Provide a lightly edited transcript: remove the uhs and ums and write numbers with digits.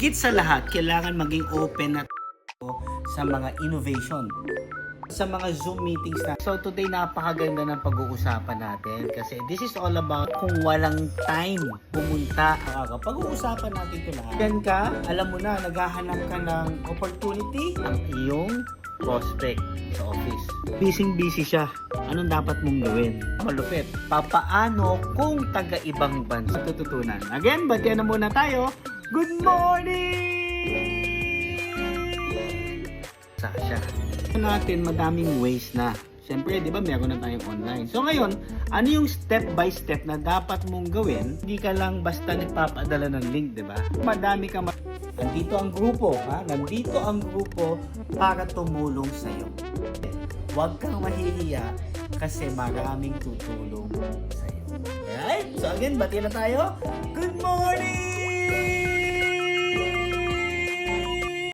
higit sa lahat, kailangan maging open na sa mga innovation, sa mga Zoom meetings na. So today napakaganda ng pag-uusapan natin kasi this is all about kung walang time pumunta pag-uusapan natin ito lahat. Yan ka, alam mo na, naghahanap ka ng opportunity ang iyong prospect sa office. Busy siya. Anong dapat mong gawin? Malupit. Papaano kung taga-ibang bansa tututunan? Again, batian na muna tayo. Good morning! Sasha. Natin madaming ways na. Siyempre, di ba, meron na tayong online. So ngayon, ano yung step by step na dapat mong gawin? Hindi ka lang basta nagpapadala ng link, di ba? Madami ka nandito ang grupo, ha? Nandito ang grupo para tumulong sa iyo. Huwag kang mahihiya kasi maraming tutulong sa iyo. Alright? So again, bati na tayo. Good morning!